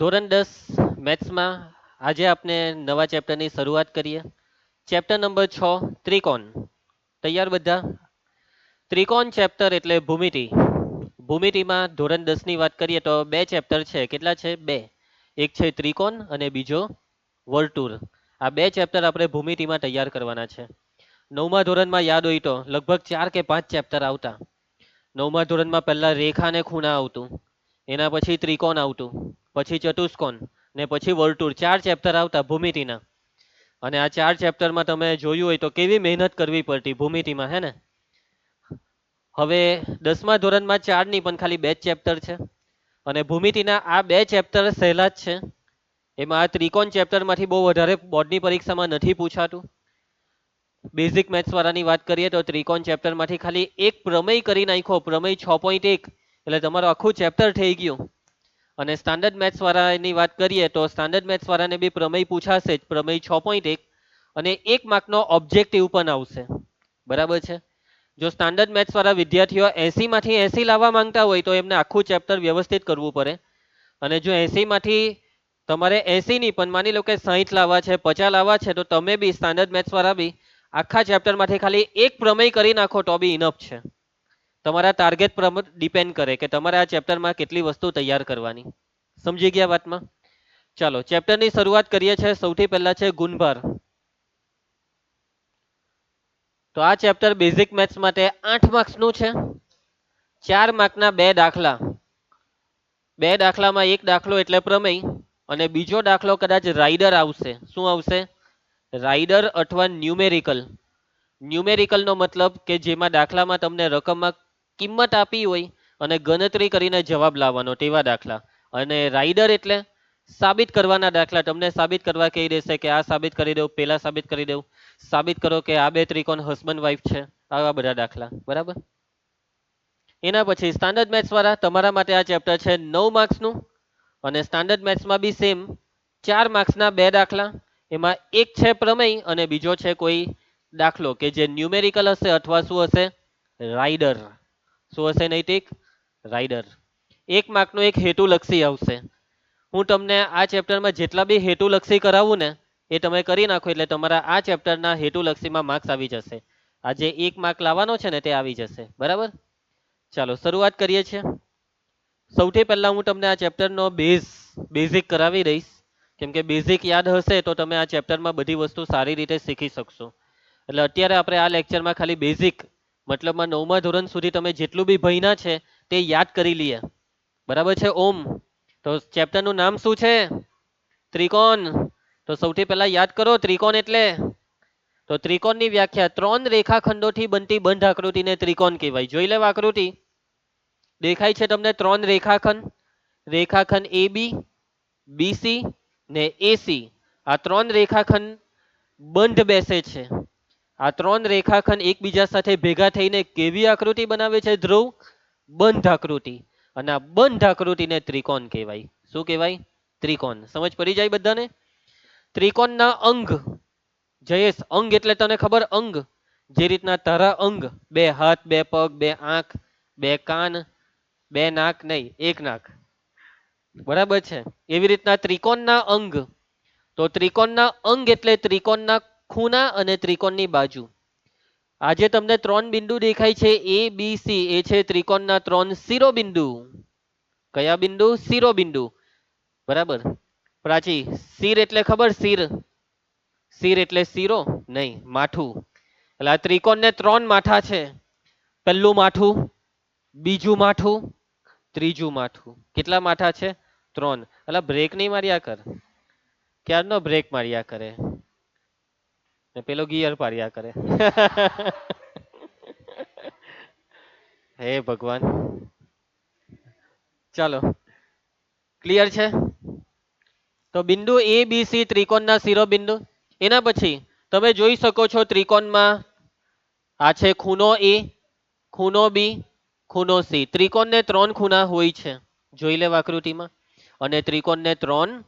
ધોરણ 10 મેથ્સમાં આજે આપણે નવા ચેપ્ટરની શરૂઆત કરીએ. ચેપ્ટર નંબર 6 ત્રિકોણ. તૈયાર બધા? ત્રિકોણ ચેપ્ટર એટલે ભૂમિતિ. ભૂમિતિમાં ધોરણ 10 ની વાત કરીએ તો બે ચેપ્ટર છે. કેટલા છે? બે. એક છે ત્રિકોણ અને બીજો વર્તુળ. આ બે ચેપ્ટર આપણે ભૂમિતિમાં તૈયાર કરવાના છે. નવમા ધોરણમાં યાદ હોય તો લગભગ 4 કે 5 ચેપ્ટર આવતા. નવમા ધોરણમાં પહેલા રેખા અને ખૂણા આવતું, એના પછી ત્રિકોણ આવતું, પછી ચતુષ્કોણ ને પછી વર્તુળ. 4 ચેપ્ટર આવતા ભૂમિતિના. અને આ 4 ચેપ્ટરમાં તમે જોયું હોય તો કેવી મહેનત કરવી પડતી ભૂમિતિમાં, હે ને? હવે 10મા ધોરણમાં 4 નહીં પણ ખાલી 2 જ ચેપ્ટર છે. અને ભૂમિતિના આ બે ચેપ્ટર સહેલા જ છે. એમાં આ ત્રિકોણ ચેપ્ટરમાંથી બહુ વધારે બોર્ડની પરીક્ષામાં નથી પૂછાતું. બેઝિક મેથ્સ વાળાની વાત કરીએ તો ત્રિકોણ ચેપ્ટરમાંથી ખાલી એક પ્રમેય કરી નાખ્યો, પ્રમેય 6.1, એટલે તમારું આખું ચેપ્ટર થઈ ગયું. અને સ્ટાન્ડર્ડ મેથ્સ વાળાની વાત કરીએ તો સ્ટાન્ડર્ડ મેથ્સ વાળાને બી પ્રમેય પૂછાશે જ, પ્રમેય 6.1, અને 1 માર્કનો ઓબ્જેક્ટિવ પણ આવશે. બરાબર છે? જો સ્ટાન્ડર્ડ મેથ્સ વાળા વિદ્યાર્થીઓ 80 માંથી 80 લાવવા માંગતા હોય તો એમને આખું ચેપ્ટર વ્યવસ્થિત કરવું પડે. અને જો 80 માંથી તમારે 80 નહીં પણ માની લો કે 60 લાવવા છે, 50 લાવવા છે, તો તમે બી સ્ટાન્ડર્ડ મેથ્સ વાળા બી આખા ચેપ્ટરમાંથી ખાલી એક પ્રમેય કરી નાખો તો બી ઇનફ છે. તમારા ટાર્ગેટ પર ડિપેન્ડ કરે કે તમારે આ ચેપ્ટરમાં કેટલી વસ્તુ તૈયાર કરવાની. સમજી ગયા વાતમાં? ચાલો ચેપ્ટરની શરૂઆત કરીએ છીએ. સૌથી પહેલા છે ગુણભાર. તો આ ચેપ્ટર બેઝિક મેથ્સ માટે 8 માર્ક્સનું છે. 4 માર્કના બે દાખલા. બે દાખલામાં એક દાખલો એટલે પ્રમેય અને બીજો દાખલો કદાચ રાઇડર આવશે. શું આવશે? રાઇડર અથવા ન્યુમેરિકલ. ન્યુમેરિકલનો મતલબ કે જેમાં દાખલામાં તમને રકમમાં કિંમત આપી હોય અને ગણતરી કરીને જવાબ લાવવાનો, તેવા દાખલા. અને રાઇડર એટલે સાબિત કરવાના દાખલા. તમને સાબિત કરવા કહી દેશે કે આ સાબિત કરી દઉં, પેલા સાબિત કરી દઉં, સાબિત કરો કે આ બે ત્રિકોણ હસબન્ડ વાઇફ છે. આવા બધા દાખલા. બરાબર? એના પછી સ્ટાન્ડર્ડ મેથ્સ વાળા તમારા માટે આ ચેપ્ટર છે 9 માર્ક્સનું. અને સ્ટાન્ડર્ડ મેથ્સમાં બી સેમ 4 માર્ક્સના બે દાખલા. એમાં એક છે પ્રમેય અને બીજો છે કોઈ દાખલો કે જે ન્યુમેરિકલ હશે અથવા શું હશે? રાઇડર. શું હશે નૈતિક? રાઇડર. 1 માર્કનો એક હેતુલક્ષી આવશે. હું તમને આ ચેપ્ટરમાં જેટલા બી હેતુલક્ષી કરાવું ને એ તમે કરી નાખો એટલે તમારા આ ચેપ્ટરના હેતુલક્ષીમાં માર્ક્સ આવી જશે. આ જે 1 માર્ક લાવવાનો છે ને તે આવી જશે. બરાબર? ચાલો શરૂઆત કરીએ છીએ. સૌથી પહેલા હું તમને આ ચેપ્ટરનો બેઝિક કરાવી દઈશ. કેમ કે બેઝિક યાદ હશે તો તમે આ ચેપ્ટરમાં બધી વસ્તુ સારી રીતે શીખી શકશો. એટલે અત્યારે આપણે આ લેક્ચરમાં ખાલી બેઝિક, મતલબમાં 9મા ધોરણ સુધી તમે જેટલું બી ભણ્યા છે તે યાદ કરી લઈએ. બરાબર છે? ઓમ. તો ચેપ્ટરનું નામ શું છે? ત્રિકોણ. તો સૌથી પહેલા યાદ કરો ત્રિકોણ એટલે. તો ત્રિકોણની વ્યાખ્યા 3 રેખાખંડોથી બનતી બંધ આકૃતિને ત્રિકોણ કહેવાય. જોઈ લેવા આકૃતિ. દેખાય છે તમને 3 રેખાખંડ? રેખાખંડ AB, BC ને AC. આ 3 રેખાખંડ બંધ બેસે છે. આ 3 રેખાખંડ એકબીજા સાથે ભેગા થઈને કેવી આકૃતિ બનાવે છે ધ્રુવ? બંધ આકૃતિ. અને આ બંધ આકૃતિને ત્રિકોણ કહેવાય. શું કહેવાય? ત્રિકોણ. સમજ પડી જાય બધાને? ત્રિકોણના અંગ. જયેશ, અંગ એટલે તને ખબર? અંગ જે રીતના તારા અંગ, બે હાથ, બે પગ, બે આંખ, બે કાન, બે નાક નહીં, એક નાક. બરાબર છે? એવી રીતના ત્રિકોણના અંગ. તો ત્રિકોણના અંગ એટલે ત્રિકોણના ખૂણા અને ત્રિકોણની બાજુ. આજે તમને 3 બિંદુ દેખાય છે A, B, C. એ છે ત્રિકોણના 3 શિરોબિંદુ. કયા બિંદુ? શિરોબિંદુ. બરાબર? પ્રાચી, શિર એટલે ખબર? શિર. શિર એટલે શીરો નહીં, માથું. એટલે આ ત્રિકોણને 3 માથા છે. પહેલું માથું, બીજું માથું, ત્રીજું માથું. કેટલા માથા છે? 3. એટલે બ્રેક નહીં માર્યા કર. ક્યારનો બ્રેક માર્યા કરે ને પેલો ગિયર પાડ્યા કરે. હે ભગવાન. ચાલો ક્લિયર છે? તો બિંદુ A, B, C ત્રિકોણના શિરોબિંદુ. એના પછી તમે જોઈ શકો છો ત્રિકોણમાં આ છે ખૂણો A, ખૂણો B, ખૂણો C. ત્રિકોણને 3 ખૂણા હોય છે. જોઈ લેવા આકૃતિમાં. અને ત્રિકોણને 3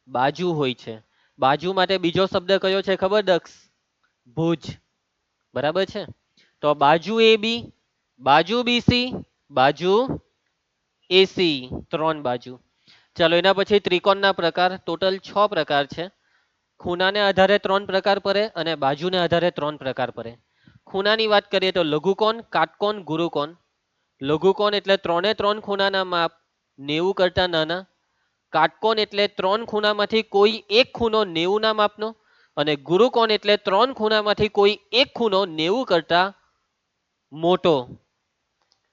બાજુ હોય છે. બાજુ માટે બીજો શબ્દ કયો છે ખબર દક્ષ? ભુજ. બરાબર છે? તો બાજુ AB, બાજુ BC, બાજુ AC. 3 બાજુ. ચાલો એના પછી ત્રિકોણના પ્રકાર ટોટલ 6 પ્રકાર છે. ખૂણાને આધારે 3 પ્રકાર પડે અને બાજુને આધારે 3 પ્રકાર પડે. ખૂણાની વાત કરીએ તો લઘુકોણ, કાટકોણ, ગુરુકોણ. લઘુકોણ એટલે 3 ખૂણાના માપ 90 કરતા નાના. કાટકોણ એટલે 3 ખૂણામાંથી કોઈ એક ખૂણો 90 ના માપનો અને ગુરુકોણ એટલે 3 ખૂણામાંથી કોઈ એક ખૂણો 90 કરતા મોટો.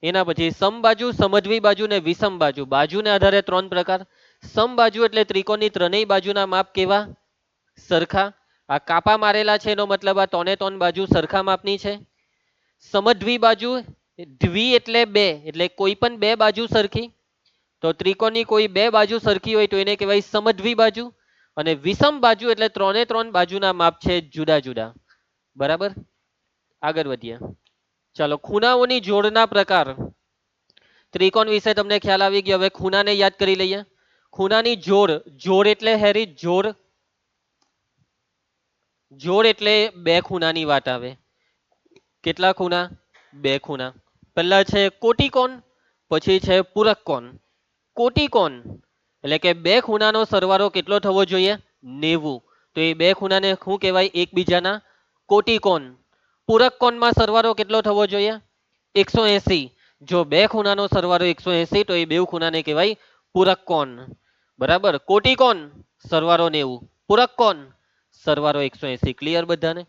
એના પછી સમબાજુ, સમદ્વિ બાજુ ને વિષમ બાજુ. બાજુને આધારે 3 પ્રકાર. સમબાજુ એટલે ત્રિકોણની ત્રણેય બાજુના માપ કેવા? સરખા. આ કાપા મારેલા છે એનો મતલબ આ 3 બાજુ સરખા માપની છે. સમદ્વિ બાજુ, દ્વિ એટલે બે, એટલે કોઈ પણ બે બાજુ સરખી. તો ત્રિકોણની કોઈ બે બાજુ સરખી હોય તો એને કહેવાય સમદ્વિ બાજુ. અને વિષમ બાજુ એટલે 3 બાજુના માપ છે જુદા જુદા. બરાબર, આગળ વધીએ. ચાલો, ખૂણાઓની જોડના પ્રકાર. ત્રિકોણ વિશે તમને ખ્યાલ આવી ગયો. હવે ખૂણાને યાદ કરી લઈએ. ખૂણાની જોડ. જોડ એટલે હેરી જોડ. જોડ એટલે બે ખૂણાની વાત આવે. કેટલા ખૂણા? બે ખૂણા. પહેલા છે કોટિકોણ, પછી છે પૂરક કોણ. કોટિકોણ એટલે કે બે ખૂણાનો સરવાળો કેટલો થવો જોઈએ? 90. તો એ બે ખૂણાને શું કહેવાય? એકબીજાના કોટિકોણ. પૂરક કોણમાં સરવાળો કેટલો થવો જોઈએ? 180. જો બે ખૂણાનો સરવાળો 180 તો એ બે ખૂણાને કહેવાય પૂરક કોણ. બરાબર. કોટિકોણ સરવાળો 90, પૂરક કોણ સરવાળો 180. ક્લિયર બધાને?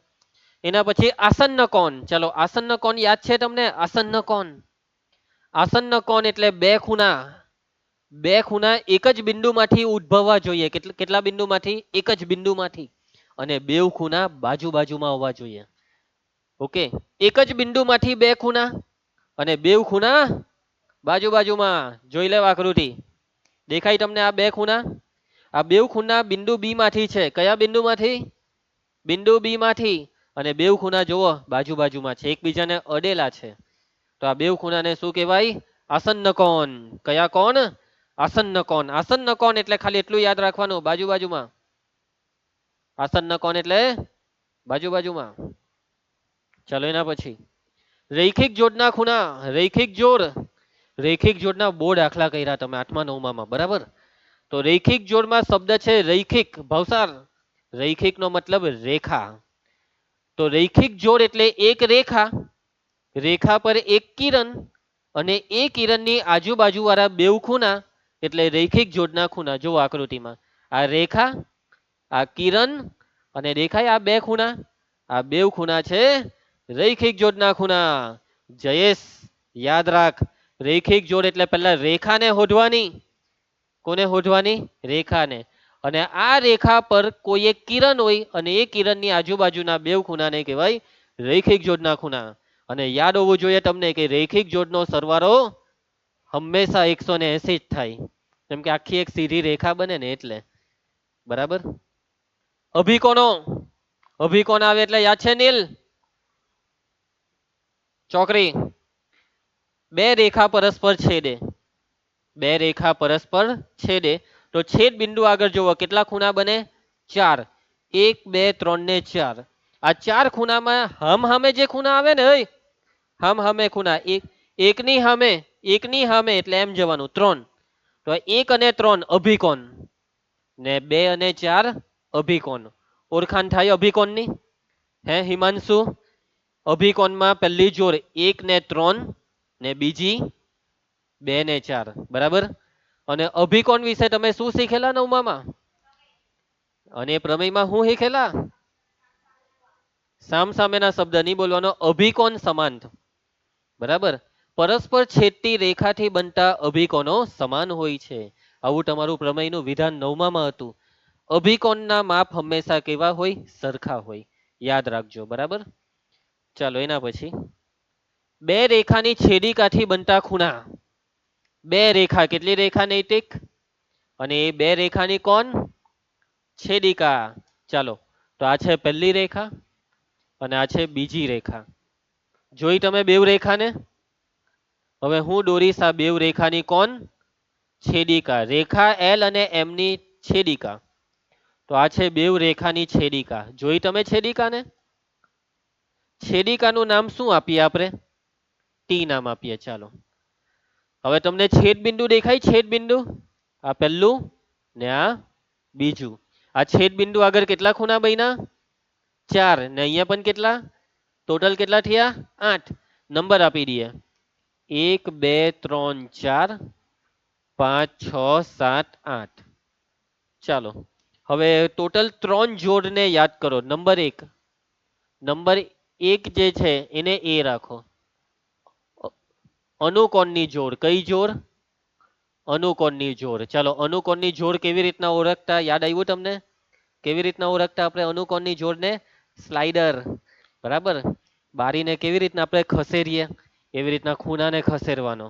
એના પછી આસન્ન કોણ. ચાલો, આસન્ન કોણ યાદ છે તમને? આસન્ન કોણ. આસન્ન કોણ એટલે બે ખૂણા. બે ખૂણા એક જ બિંદુમાંથી ઉદ્ભવવા જોઈએ. કેટલા બિંદુમાંથી? એક જ બિંદુમાંથી. અને બે ખૂણા બાજુ બાજુમાં હોવા જોઈએ. ઓકે, એક જ બિંદુમાંથી બે ખૂણા અને બે ખૂણા બાજુ બાજુમાં. જોઈ લે આકૃતિ. દેખાય તમને આ બે ખૂણા? આ બે ખૂણા બિંદુ બી માંથી છે. કયા બિંદુમાંથી? બિંદુ બી માંથી. અને બે ખૂણા જુઓ બાજુ બાજુમાં છે, એકબીજાને અડેલા છે. તો આ બે ખૂણાને શું કહેવાય? આસન્ન કોણ. કયા કોણ? આસન્ન કોણ. આસન્ન કોણ એટલે ખાલી એટલું યાદ રાખવાનું, બાજુ બાજુમાં. આસન્ન કોણ એટલે બાજુ બાજુમાં. ચાલો, એના પછી રૈખિક જોડના ખૂણા. રૈખિક જોડ. રૈખિક જોડના બહુ દાખલા કર્યા તમે 8મા 9માં. બરાબર. તો રૈખિક જોડમાં શબ્દ છે રૈખિક. ભાવસાર, રૈખિક નો મતલબ રેખા. તો રૈખિક જોડ એટલે એક રેખા, રેખા પર એક કિરણ અને એ કિરણની આજુબાજુ વાળા બે ખૂણા એટલે રૈખિક જોડના ખૂણા. જો આકૃતિમાં આ રેખા, આ કિરણ અને દેખાય આ બે ખૂણા. આ બે ખૂણા છે રૈખિક જોડના ખૂણા. જયેશ, યાદ રાખ. રૈખિક જોડ એટલે પહેલા રેખાને શોધવાની. કોને શોધવાની? રેખાને. અને આ રેખા પર કોઈ એક કિરણ હોય અને એ કિરણની આજુબાજુના બે ખૂણાને કહેવાય રૈખિક જોડના ખૂણા. અને યાદ હોવું જોઈએ તમને કે રૈખિક જોડનો સરવાળો હંમેશા 180 જ થાય. કેમ કે આખી એક સીધી રેખા બને ને એટલે. બરાબર. અભિકોણો. અભિકોણ આવે એટલે યાદ છે નીલ? ચોકરી. બે રેખા પરસ્પર છેદે. બે રેખા પરસ્પર છેદે તો છેદ બિંદુ આગળ જુઓ કેટલા ખૂણા બને? 4. 1 2 3 ને 4. આ ચાર ખૂણામાં હમ જે ખૂણા આવે ને, હમ હમે ખૂણા એકની સામે, એકની સામે એટલે એમ જવાનું 3. તો 1 અને 3 અભિકોણ ને 2 અને 4 અભિકોણ. ઓળખાણ થાય અભિકોણની? હે હિમાંશુ? અભિકોણમાં પહેલી જોડ 1 ને 3 ને બીજી 2 ને 4. બરાબર. અને અભિકોણ વિશે તમે શું શીખેલા 9માં? અને પ્રમેયમાં શું શીખેલા? સામસામેના શબ્દ નહીં બોલવાનો. અભિકોણ સમાન. બરાબર. પરસ્પર છેદતી રેખાથી બનતા અભિકોણો સમાન હોય છે. આવું તમારું પ્રમેયનું વિધાન 9માં હતું. અભિકોણના માપ હંમેશા કેવા હોય? સરખા હોય. યાદ રાખજો. બરાબર. ચાલો, એના પછી બે રેખાની છેદિકાથી બનતા ખૂણા. બે રેખા, કેટલી રેખા નૈતિક? અને એ બે રેખાની કોણ? છેદિકા. ચાલો, તો આ છે પહેલી રેખા અને આ છે બીજી રેખા. જોઈ તમે બેવ રેખાને? હવે હું દોરીશ આ બેવ રેખાની કોણ? છેદિકા. રેખા એલ અને એમ ની છેદિકા. તો આ છે બેવ રેખાની છેદિકા. જોઈ તમે છેદિકાને? છેદિકાનું નામ શું આપીએ આપણે? ટી નામ આપીએ. ચાલો, હવે તમને છેદ બિંદુ દેખાય? છેદ બિંદુ આ પહેલું ને આ બીજું. આ છેદ બિંદુ આગળ કેટલા ખૂણા બન્યા? 4 ને અહીંયા પણ કેટલા? ટોટલ કેટલા થયા? 8. નંબર આપી દઈએ 1 2 3 4 5 6 7 8. ચાલો હવે ટોટલ 3 જોડને યાદ કરો. નંબર 1 જે છે એને એ રાખો. અનુકોણની જોડ. કઈ જોડ? અનુકોણની જોડ. ચાલો અનુકોણની જોડ કેવી રીતના ઓળખતા? યાદ આવ્યું તમને? કેવી રીતના ઓળખતા આપણે અનુકોણની જોડને? સ્લાઇડર. બરાબર. બારીને કેવી રીતના આપણે ખસેરીએ એવી રીતના ખૂણાને ખસેરવાનો.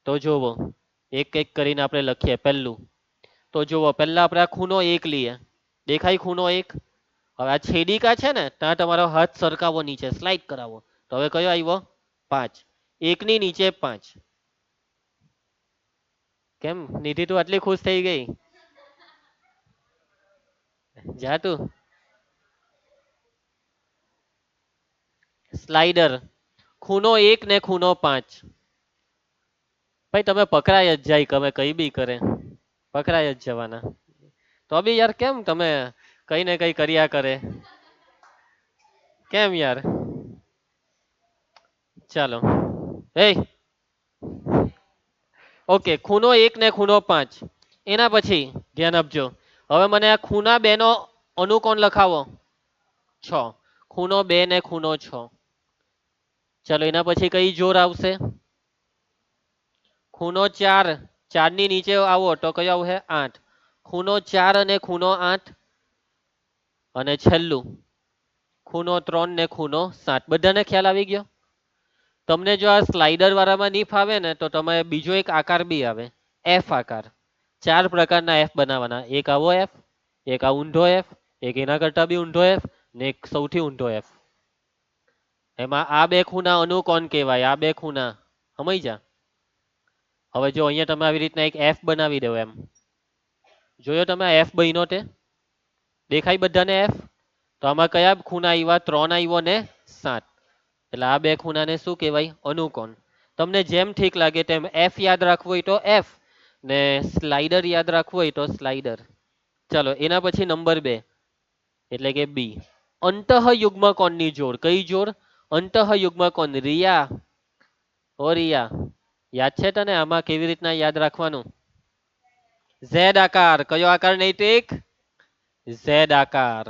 તો જોવો એક એક કરીને આપણે લખીએ. પહેલું તો જુઓ, પહેલા આપણે આ ખૂણો 1 લઈએ. દેખાય ખૂણો 1? હવે આ છેદિકા છે ને ત્યાં તમારો હાથ સરકાવો, નીચે સ્લાઇડ કરાવો. તો હવે કયો આવ્યો? 5. 1 ની નીચે 5. કેમ નિધિ તું આટલી ખુશ થઈ ગઈ? જા તું. સ્લાઇડર. ખૂણો 1 ને ખૂણો 5. ભાઈ તમે પકડાય જ જાય, તમે કઈ બી કરે પકડાય જ જવાના. તો બી યાર કેમ તમે કઈ ને કઈ કર્યા કરે? કેમ યાર? ચાલો એ ઓકે, ખૂણો 1 ને ખૂણો 5. એના પછી ધ્યાન આપજો. હવે મને આ ખૂણા 2 નો અનુકોણ લખાવો. 6. ખૂણો 2 ને ખૂણો 6. ચલો એના પછી કઈ જોડ આવશે? ખૂણો 4. 4 ની નીચે આવો તો કયો આવશે? 8. ખૂણો 4 અને ખૂણો 8. અને છેલ્લું ખૂણો 3 ને ખૂણો 7. બધાને ખ્યાલ આવી ગયો? તમને જો આ સ્લાઇડર વાળામાં નહીં ફાવે ને તો તમે બીજો એક આકાર બી આવે, એફ આકાર. 4 પ્રકારના એફ બનાવવાના. એક આવો એફ, એક આ ઊંધો એફ, એક એના કરતા બી ઊંધો એફ ને એક સૌથી ઊંધો એફ. એમાં આ બે ખૂણા અનુકોણ કહેવાય. આ બે ખૂણા સમજ્યા? હવે જો અહીંયા તમે આવી રીતના એક એફ બનાવી દો. એમ જોયો તમે એફ બન્યો તે? દેખાય બધાને એફ? તો આમાં કયા ખૂણા આવ્યા? 3 આવ્યો ને 7. એટલે આ બે ખૂણાને શું કહેવાય? અનુકોણ. તમને જેમ ઠીક લાગે તેમ એફ યાદ રાખવું હોય તો એફ ને સ્લાઇડર યાદ રાખવું હોય તો સ્લાઇડર. ચાલો એના પછી નંબર 2 એટલે કે બી. અંતઃયુગ્મ કોણની જોડ. કઈ જોડ? અંતઃયુગ્મ કોણ. રિયા, ઓ રિયા યાદ છે તને આમાં કેવી રીતના યાદ રાખવાનું? ઝેડ આકાર. કયો આકાર નૈતિક? ઝેડ આકાર.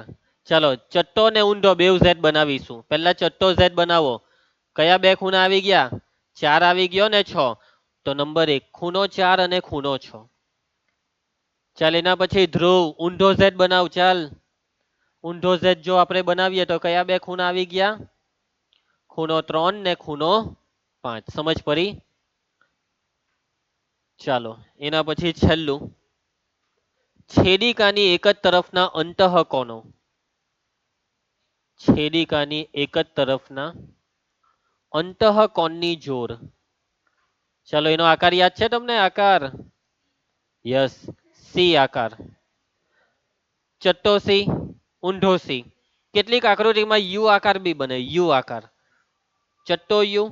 ચલો ચટ્ટો ને ઊંધો બેવ ઝેડ બનાવીશું. પહેલા ચટ્ટો ઝેડ બનાવો. કયા બે ખૂણા આવી ગયા? 4 આવી ગયો ને 6. તો નંબર 1 ખૂણો 4 અને ખૂણો 6. ચાલ એના પછી ધ્રુવ ઊંધો ઝેડ બનાવ. ચાલ ઊંધો ઝેડ જો આપણે બનાવીએ તો કયા બે ખૂણા આવી ગયા? ખૂણો 3 ને ખૂણો 5. સમજ પડી? ચાલો એના પછી છેલ્લું છેદિકાની એક જ તરફના અંતઃકોણો. છેદિકાની એક જ તરફના અંતઃકોણની જોડ. ચાલો એનો આકાર યાદ છે તમને? આકાર યસ, સી આકાર. ચટ્ટો સી, ઊંધો સી. કેટલીક આકૃતિમાં યુ આકાર બી બને. યુ આકાર. ચટ્ટો યુ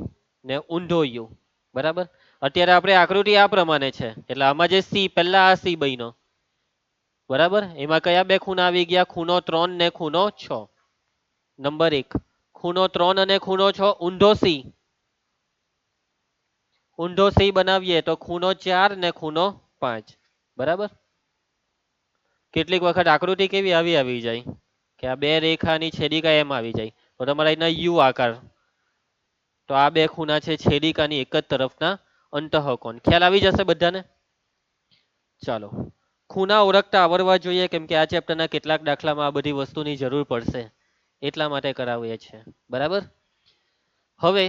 ને ઊંધો યુ. બરાબર. અત્યારે આપણે આકૃતિ આ પ્રમાણે છે એટલે આમાં જે સી પહેલા આ સી બન્યો. બરાબર. એમાં કયા બે ખૂણા આવી ગયા? ખૂણો 3 ને ખૂણો 6. નંબર 1 ખૂણો 3 અને ખૂણો 6 ઊંધો સી. ઊંધો સી બનાવીએ તો ખૂણો 4 ને ખૂણો 5. બરાબર. કેટલીક વખત આકૃતિ કેવી આવી જાય કે આ બે રેખાની છેદિકા એમ આવી જાય તો તમારા એના યુ આકાર. તો આ બે ખૂણા છે છેદિકાની એક જ તરફના અંતઃકોણ. ખ્યાલ આવી જશે બધાને? ચાલો ખૂણા ઓળખતા આવડવા જોઈએ કેમ કે આ ચેપ્ટરના કેટલાક દાખલામાં આ બધી વસ્તુની જરૂર પડશે એટલા માટે કરાવીએ છીએ. બરાબર. હવે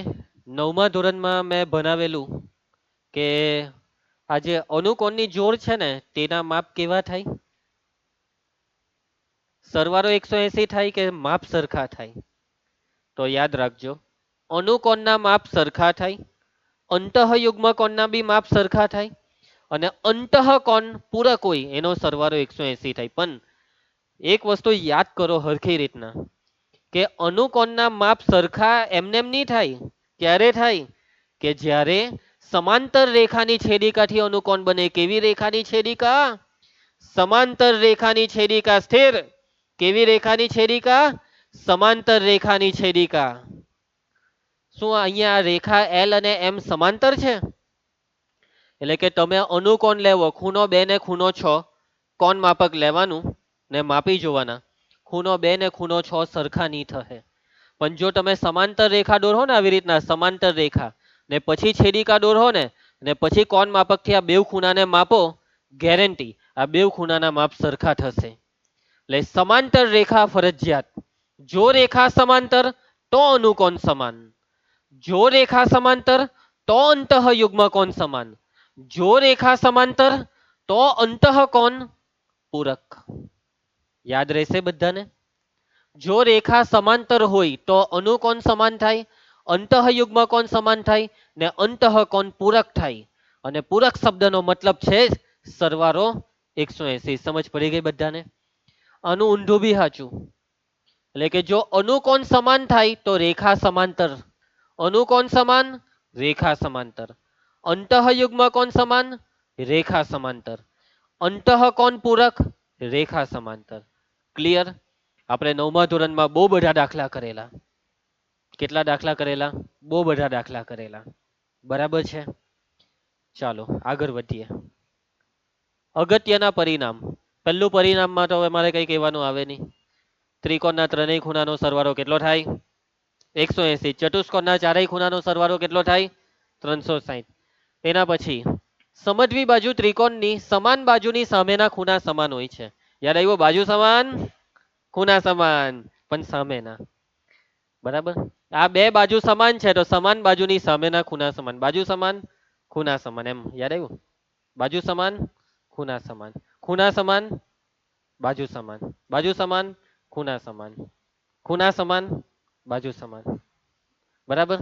9મા ધોરણમાં મેં ભણાવેલું કે આ જે અનુકોણની જોડ છે ને તેના માપ કેવા થાય? સરવાળો 180 થાય કે માપ સરખા થાય? તો યાદ રાખજો અનુકોણના માપ સરખા થાય, અંતઃયુગ્મ કોણના બી માપ સરખા થાય અને અંતઃકોણ પૂરક હોય એનો સરવાળો 180 થાય. પણ એક વસ્તુ યાદ કરો હરખી રીતના કે અનુકોણના માપ સરખા એમનેમ નહીં થાય. ક્યારે થાય? કે જ્યારે સમાંતર રેખાની છેદિકાથી અનુકોણ બને કેવી રેખાની છેદિકા? સમાંતર રેખાની છેદિકા સ્થિર. કેવી રેખાની છેદિકા? સમાંતર રેખાની છેદિકા. શું અહીંયા આ રેખા એલ અને એમ સમાંતર છે? એટલે કે તમે અનુકોણ લેવો ખૂણો 2 ને ખૂણો 6 કોણ માપક લેવાનું ને માપી જોવાના. ખૂણો 2 ને ખૂણો 6 સરખા નહીં થશે. પણ જો તમે સમાંતર રેખા દોરો ને આવી રીતના સમાંતર રેખા ને પછી છેદિકા દોરો ને પછી કોણ માપકથી આ બેવ ખૂણાને માપો, ગેરંટી આ બેવ ખૂણાના માપ સરખા થશે. એટલે સમાંતર રેખા ફરજિયાત. જો રેખા સમાંતર તો અનુકોણ સમાન. જો રેખા સમાંતર તો અંતઃયુગ્મ કોણ સમાન. જો રેખા સમાંતર તો અંતઃકોણ પૂરક. યાદ રહેશે બધાને? જો રેખા સમાંતર હોય તો અનુકોણ સમાન થાય, અંતઃયુગ્મ કોણ સમાન થાય ને અંતઃકોણ પૂરક થાય. અને પૂરક શબ્દનો મતલબ છે સરવાળો 180. સમજ પડી ગઈ બધાને? આનું ઊંધું બી સાચું. એટલે કે જો અનુકોણ સમાન થાય તો રેખા સમાંતર, અનુકોણ સમાન રેખા સમાંતર, અંતઃયુગ્મ કોણ સમાન રેખા સમાંતર, અંતઃકોણ પૂરક રેખા સમાંતર. ક્લિયર? આપણે 9મા ધોરણમાં બહુ બધા દાખલા કરેલા. કેટલા દાખલા કરેલા? બહુ બધા દાખલા કરેલા. બરાબર છે? ચાલો આગળ વધીએ. અગત્યના પરિણામ. પહેલું પરિણામમાં તો હવે મારે કંઈ કહેવાનું આવે નહીં. ત્રિકોણના ત્રણેય ખૂણાનો સરવાળો કેટલો થાય? 180. ચતુષ્કોણના ચારેય ખૂણાનો સરવાળો કેટલો થાય? 360. એના પછી સમજવી બાજુ ત્રિકોણની સમાન બાજુની સામેના ખૂણા સમાન હોય છે. યાદ આવ્યો? બાજુ સમાન ખૂણા સમાન પણ સામેના. બરાબર? આ બે બાજુ સમાન છે તો સમાન બાજુની સામેના ખૂણા સમાન. બાજુ સમાન ખૂણા સમાન. એમ યાદ આવ્યું? બાજુ સમાન ખૂણા સમાન, ખૂણા સમાન બાજુ સમાન, બાજુ સમાન ખૂણા સમાન, ખૂણા સમાન બાજુ સમાન. બરાબર?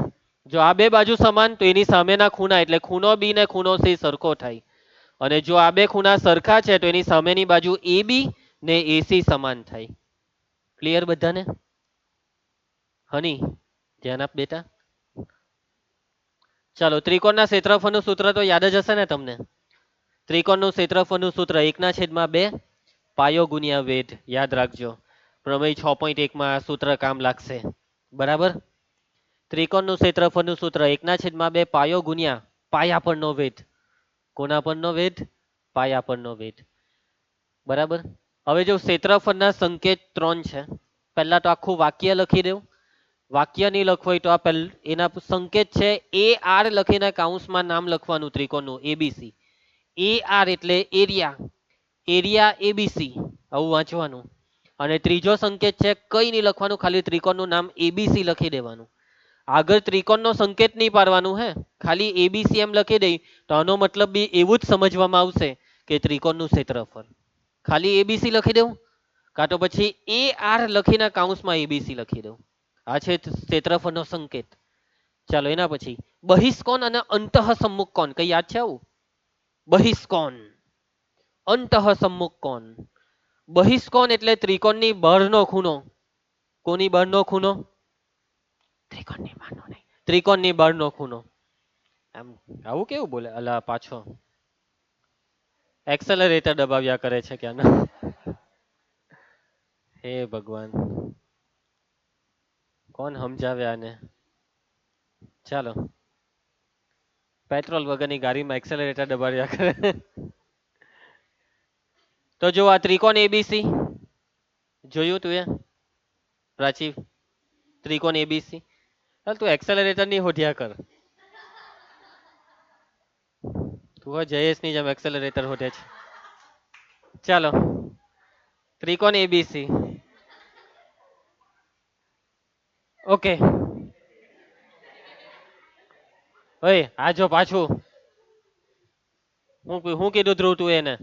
જો આ બે બાજુ સમાન તો એની સામેના ખૂણા એટલે ખૂણો બી ને ખૂણો સી સરખો થાય. અને જો આ બે ખૂણા સરખા છે તો એની સામેની બાજુ એ બી ને એસી સમાન થાય. ક્લિયર બધાને? હની ધ્યાન આપ બેટા. ચાલો ત્રિકોણના ક્ષેત્રફળનું સૂત્ર તો યાદ જ હશે ને તમને? ત્રિકોણનું ક્ષેત્રફળનું સૂત્ર 1/2 પાયો ગુણ્યા વેધ. યાદ રાખજો. પ્રમેય 6.1 આ સૂત્ર કામ લાગશે. બરાબર? ત્રિકોણનું ક્ષેત્રફળનું સૂત્ર 1/2 પાયો ગુણ્યા પાયા પરનો વેધ. કોના પરનો વેધ? પાયા પરનો વેધ. બરાબર? હવે જો ક્ષેત્રફળના સંકેત 3 છે. પહેલા તો આખું વાક્ય લખી દઉં. વાક્ય નહીં લખવું હોય તો આ એના સંકેત છે એ આર લખીને કાઉન્સમાં નામ લખવાનું ત્રિકોણનું એબીસી. એ આર એટલે એરિયા, એરિયા એબીસી આવું વાંચવાનું. અને ત્રીજો સંકેત છે કઈ નહીં લખવાનું, ખાલી ત્રિકોણનું નામ એબીસી લખી દેવાનું. આગળ ત્રિકોણનો સંકેત નહીં પાડવાનું, હે ખાલી એબીસી એમ લખી દઈ તો આનો મતલબ બી એવું જ સમજવામાં આવશે કે ત્રિકોણનું ક્ષેત્રફળ. ખાલી એબીસી લખી દઉં કાં તો પછી એ આર લખીને કાઉન્સમાં એબીસી લખી દઉં. આ છે ક્ષેત્રફળનો સંકેત. ચાલો એના પછી બહિષ્કોણ અને અંતઃસમ્મુખ કોણ. કઈ યાદ છે આવું? બહિષ્કોણ, અંતઃસમ્મુખ કોણ. બહિષ્કોણ એટલે ત્રિકોણની બહારનો ખૂણો. કોની બહારનો ખૂણો? ત્રિકોણની બહારનો નહીં, ત્રિકોણની બહારનો ખૂણો. આમ આવું કેવું બોલે? અલા પાછો એક્સેલરેટર દબાવ્યા કરે છે ક્યાંના. હે ભગવાન, કોણ સમજાવે આને? ચાલો, પેટ્રોલ વગરની ગાડીમાં એક્સેલરેટર દબાવ્યા કરે. તો જો આ ત્રિકોણ એબીસી જોયું તું એ પ્રાચી? ત્રિકોણ એબીસી. ચાલ તું એક્સેલરેટર ની હોઠિયા કર. તું જયેશ ની જેમ એક્સેલરેટર હોઠે છે. ચાલો ત્રિકોણ એબીસી. ઓકે. ઓય આ જો પાછું હું કીધું ધ્રુવ તું એને?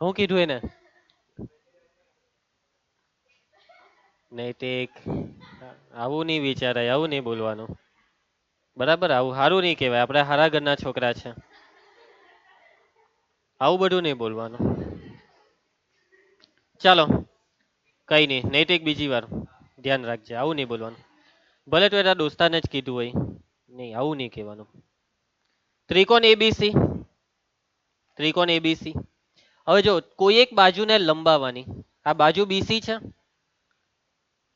હું કીધું એને? નૈતિક આવું નહીં વિચારાય, આવું નહીં બોલવાનું. બરાબર? આવું સારું નહીં કહેવાય. આપણે હારા ઘરના છોકરા છે. આવું બધું નહીં બોલવાનું. ચાલો કઈ નહીં, નૈતિક બીજી વાર ધ્યાન રાખજે. આવું નહીં બોલવાનું. ભલે તું એના દોસ્તાને જ કીધું હોય. નહીં, આવું નહીં કહેવાનું. ત્રિકોણ એબીસી, ત્રિકોણ એબીસી. હવે જો કોઈ એક બાજુને લંબાવવાની, આ બાજુ બીસી છે.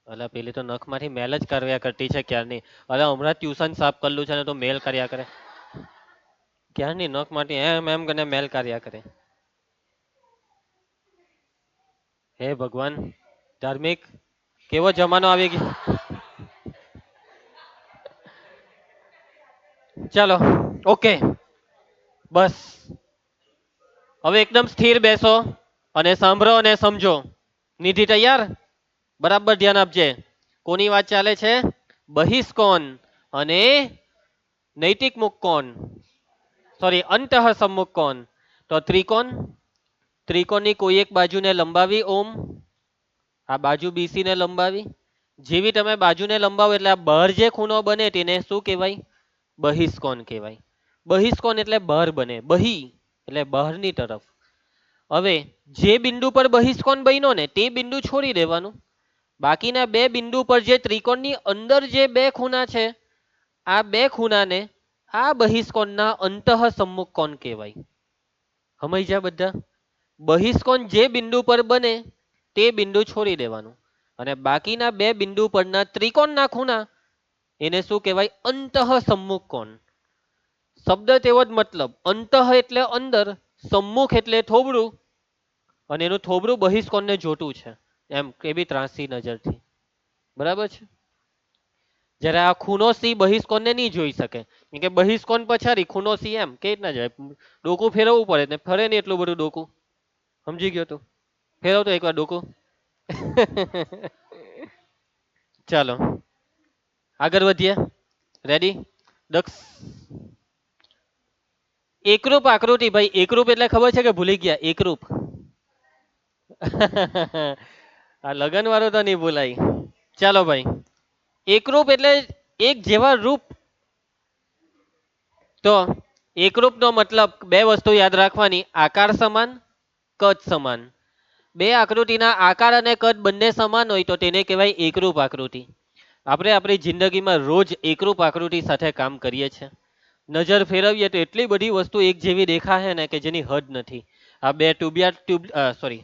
અલા પેલી તો નખમાંથી મેલ જ કર્યા કરતી છે ક્યારની. અલા હમણાં ટ્યુશન સાફ કરલું છે ને તો મેલ કર્યા કરે. ક્યારની નખમાંથી એમ એમ કરીને મેલ કર્યા કરે. હે ભગવાન, ધાર્મિક કેવો જમાનો આવી ગયો. ચાલો ઓકે, બસ હવે એકદમ સ્થિર બેસો અને સાંભળો અને સમજો. નિધિ તૈયાર? બરાબર ધ્યાન આપજે. કોની વાત ચાલે છે? બહિષ્કોણ અને નૈતિક મુખ કોણ, સોરી અંતઃ સમ્મુખ કોણ. તો ત્રિકોણ, ત્રિકોણની કોઈ એક બાજુને લંબાવી ઓમ, આ બાજુ બીસી ને લંબાવી. જેવી તમે બાજુને લંબાવો એટલે આ બહાર જે ખૂણો બને તેને શું કહેવાય? બહિષ્કોણ કહેવાય. બહિષ્કોણ એટલે બહાર બને, બહી એટલે બહારની તરફ. હવે જે બિંદુ પર બહિષ્કોણ બન્યો ને તે બિંદુ છોડી દેવાનું. બાકીના બે બિંદુ પર જે ત્રિકોણની અંદર જે બે ખૂણા છે, આ બે ખૂણાને આ બહિષ્કોણના અંતઃ સમ્મુખ કોણ કહેવાય. સમજ્યા બધા? બહિષ્કોણ જે બિંદુ પર બને તે બિંદુ છોડી દેવાનું અને બાકીના બે બિંદુ પરના ત્રિકોણના ખૂણા એને શું કહેવાય? અંતઃ સમ્મુખ કોણ. શબ્દ તેવો જ મતલબ. અંતઃ એટલે અંદર, સમ્મુખ એટલે થોબડું, અને એનું થોબડું બહિષ્કોણને જોતું છે એમ એવી ત્રાસી નજરથી. બરાબર છે? જ્યારે આ ખૂણો સી બહિષ્કોણને નહીં જોઈ શકે, કેમ કે બહિષ્કોણ પછાડી ખૂણો સી એમ કે રીતના જાય, ડોકું ફેરવવું પડે ને ફરે નહીં એટલું બધું ડોકું. સમજી ગયો તું? ફેરવતો એકવાર ડોકું. ચાલો આગળ વધીએ. રેડી? દક્ષ એકરૂપ આકૃતિ. ભાઈ એકરૂપ એટલે ખબર છે કે ભૂલી ગયા? એકરૂપ. આ લગન વાળું તો નહીં ભૂલાય. ચાલો ભાઈ, એકરૂપ એટલે એક જેવા રૂપ. તો એકરૂપનો મતલબ બે વસ્તુ યાદ રાખવાની: આકાર સમાન, કદ સમાન. બે આકૃતિના આકાર અને કદ બંને સમાન હોય તો તેને કહેવાય એકરૂપ આકૃતિ. આપણે આપણી જિંદગીમાં રોજ એકરૂપ આકૃતિ સાથે કામ કરીએ છીએ. નજર ફેરવીએ તો એટલી બધી વસ્તુ એક જેવી દેખાશે ને કે જેની હદ નથી. આ બે સોરી,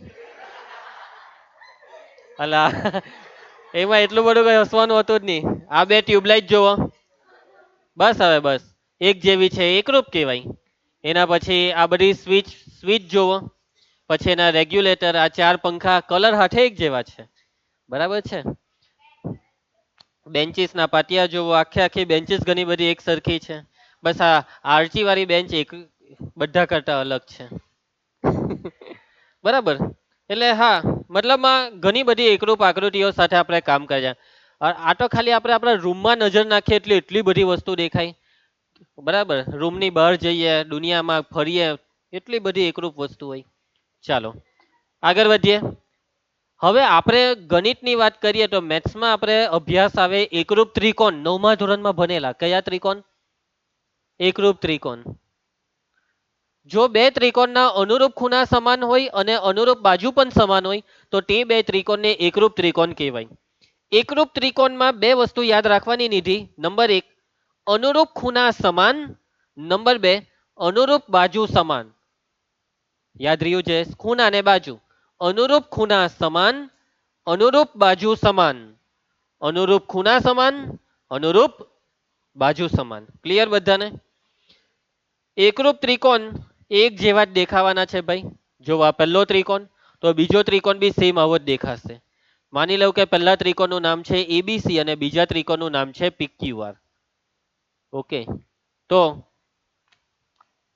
અલા એમાં એટલું બધું કઈ હસવાનું હતું જ નહીં. આ બે ટ્યુબલાઇટ જોવો, બસ હવે બસ એક જેવી છે, એકરૂપ કહેવાય. એના પછી આ બધી સ્વિચ, સ્વિચ જોવો, પછી એના રેગ્યુલેટર, આ ચાર પંખા કલર હાથે એક જેવા છે. બરાબર છે? બેન્ચીસ ના પાટિયા જોવો, આખે આખી બેન્ચીસ ઘણી બધી એક સરખી છે. બસ આ આરચી વાળી બેન્ચ એક બધા કરતા અલગ છે. બરાબર? એટલે હા, મતલબમાં ઘણી બધી એકરૂપ આકૃતિઓ સાથે આપણે કામ કર્યા. આ તો ખાલી આપણે આપણા રૂમમાં નજર નાખીએ એટલે એટલી બધી વસ્તુ દેખાય. બરાબર? રૂમની બહાર જઈએ, દુનિયામાં ફરીએ, એટલી બધી એકરૂપ વસ્તુ હોય. ચાલો આગળ વધીએ. હવે આપણે ગણિતની વાત કરીએ તો મેથ્સમાં આપણે અભ્યાસ આવે એકરૂપ ત્રિકોણ. 9મા ધોરણમાં ભણેલા કયા ત્રિકોણ? એકરૂપ ત્રિકોણ. જો બે ત્રિકોણના અનુરૂપ ખૂણા સમાન હોય અને અનુરૂપ બાજુ પણ સમાન હોય તો તે બે ત્રિકોણને એકરૂપ ત્રિકોણ કહેવાય. એકરૂપ ત્રિકોણમાં બે વસ્તુ યાદ રાખવાની નિધિ. નંબર 1, અનુરૂપ ખૂણા સમાન. નંબર 2, અનુરૂપ બાજુ સમાન. યાદ રહ્યું છે? ખૂણા અને બાજુ. અનુરૂપ ખૂણા સમાન, અનુરૂપ બાજુ સમાન. અનુરૂપ ખૂણા સમાન, અનુરૂપ બાજુ સમાન. ક્લિયર બધાને? એકરૂપ ત્રિકોણ એક જેવા જ દેખાવાના છે ભાઈ. જો આ પહેલો ત્રિકોણ તો બીજો ત્રિકોણ બી સેમ આવો જ દેખાશે. માની લો કે પહેલા ત્રિકોણનું નામ છે એબીસી અને બીજા ત્રિકોણનું નામ છે પીક્યુઆર. ઓકે, તો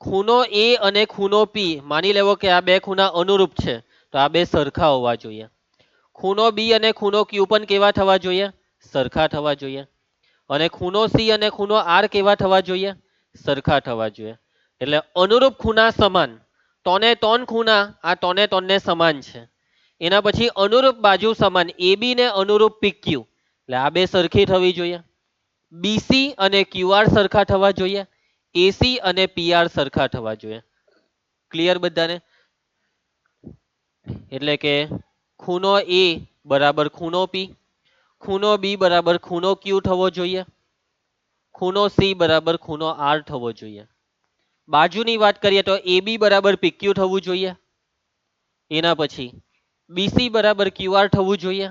ખૂણો એ અને ખૂણો પી, માની લેવો કે આ બે ખૂણા અનુરૂપ છે તો આ બે સરખા હોવા જોઈએ. ખૂણો બી અને ખૂણો ક્યુ પણ કેવા થવા જોઈએ? સરખા થવા જોઈએ. અને ખૂણો સી અને ખૂણો આર કેવા થવા જોઈએ? સરખા થવા જોઈએ. એટલે અનુરૂપ ખૂણા સમાન. ત્રણે ત્રણ ખૂણા આ ત્રણે ત્રણને સમાન છે. એના પછી અનુરૂપ બાજુ સમાન, એબી ને અનુરૂપ પીક્યુ, એટલે આ બે સરખી થવી જોઈએ. બીસી અને ક્યુઆર સરખા થવા જોઈએ. એસી અને પીઆર સરખા થવા જોઈએ. ક્લિયર બધાને? એટલે કે ખૂણો એ બરાબર ખૂણો પી, ખૂણો બી બરાબર ખૂણો ક્યુ થવો જોઈએ, ખૂણો સી બરાબર ખૂણો આર થવો જોઈએ. બાજુની વાત કરીએ તો એબી બરાબર પીક્યુ થવું જોઈએ. એના પછી બીસી બરાબર ક્યુઆર થવું જોઈએ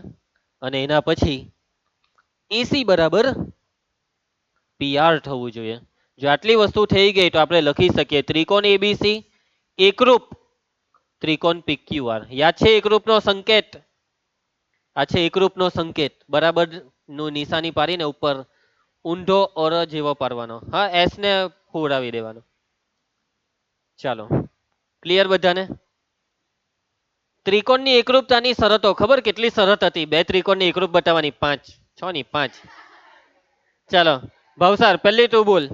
અને એના પછી એસી બરાબર પીઆર થવું જોઈએ. જો આટલી વસ્તુ થઈ ગઈ તો આપણે લખી શકીએ ત્રિકોણ એબીસી એકરૂપ ત્રિકોણ પીક્યુઆર. યાદ છે એકરૂપનો સંકેત? આ છે એકરૂપનો સંકેત. બરાબર નું નિશાની પાડીને ઉપર ઊંધો ઓર જેવો પાડવાનો. હા, એસ ને ફોડાવી દેવાનો. ચાલો, ક્લિયર બધાને? ત્રિકોણની એકરૂપતાની શરતો ખબર કેટલી શરત હતી? બે ત્રિકોણની એકરૂપ બતાવવાની 5, 6 ની 5. ચાલો ભાવસાર પહેલી તું બોલ.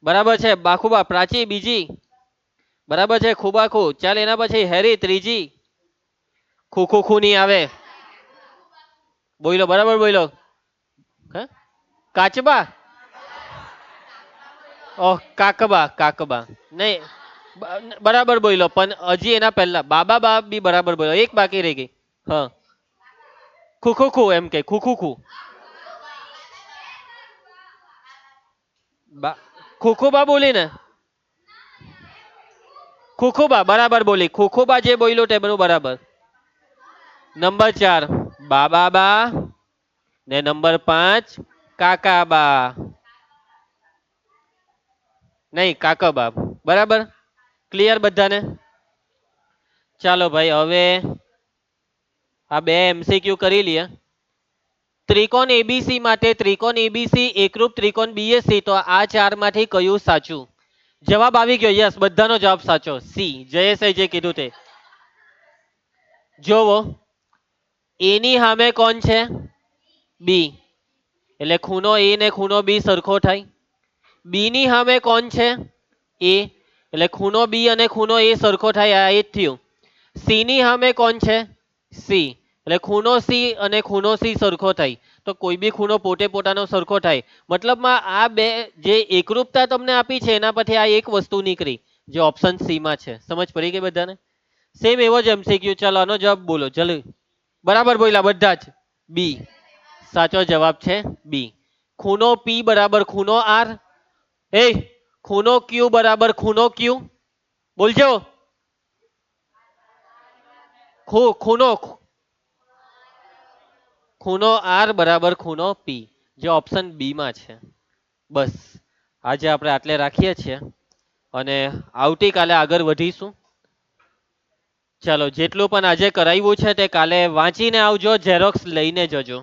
બરાબર છે. બાખુબા પ્રાચી બીજી. બરાબર છે. ખુબાખુ. ચાલ એના પછી હેરી ત્રીજી. ખૂ ખૂ ની આવે. બોલો બરાબર બોલો. હે કાચબા? ઓહ કાકબા કાકબા નહીં. બરાબર બોલો પણ હજી એના પહેલા બાબા બા બી બરાબર બોલો. એક બાકી રહી ગઈ. હા, ખુ એમ કે ખુ બા ખુખુબા બોલી ને. ખુખુબા બરાબર બોલી. ખુખુબા જે બોલ્યો તે બધું બરાબર. નંબર 4 બાબા બા ને નંબર 5 કાકાબા. નહીં કાકાબા. બરાબર ક્લિયર બધાને? ચાલો ભાઈ હવે આ બે એમસીક્યુ કરી લઈએ. ત્રિકોણ એબીસી માટે ત્રિકોણ એબીસી એકરૂપ ત્રિકોણ બીએસી. તો આ ચાર માંથી કયું સાચું? જવાબ આવી ગયો. યસ, બધાનો જવાબ સાચો. સી જયેશે જે કીધું તે. જોવો એની સામે કોણ છે? બી. એટલે ખૂણો એ ને ખૂણો બી સરખો થાય. બી ની સામે કોણ છે? એ. એટલે ખૂણો બી અને ખૂણો એ સરખો થાય. આ એ જ થયું. સી ની સામે કોણ છે? સી. એટલે ખૂણો સી અને ખૂણો સી સરખો થાય. તો કોઈ બી ખૂણો પોતે પોતાનો સરખો થાય. મતલબમાં આ બે જે એકરૂપતા તમને આપી છે એના પરથી આ એક વસ્તુ નીકળી જે ઓપ્શન સી માં છે. સમજ પડી ગઈ બધાને? સેમ એવો જ એમસીક્યુ. ચાલો આનો જવાબ બોલો જલ્દી. બરાબર બોલ્યા બધા જ. બી સાચો જવાબ છે. બી. ખૂણો પી બરાબર ખૂણો આર. એ ખૂણો ક્યુ બરાબર ખૂણો ક્યુ. બોલજો. ખૂણો ખૂણો આર બરાબર ખૂણો પી જે ઓપ્શન બી માં છે. બસ આજે આપણે આટલે રાખીએ છીએ અને આવતીકાલે આગળ વધીશું. ચાલો જેટલું પણ આજે કરાવ્યું છે તે કાલે વાંચીને આવજો, ઝેરોક્સ લઈને જજો.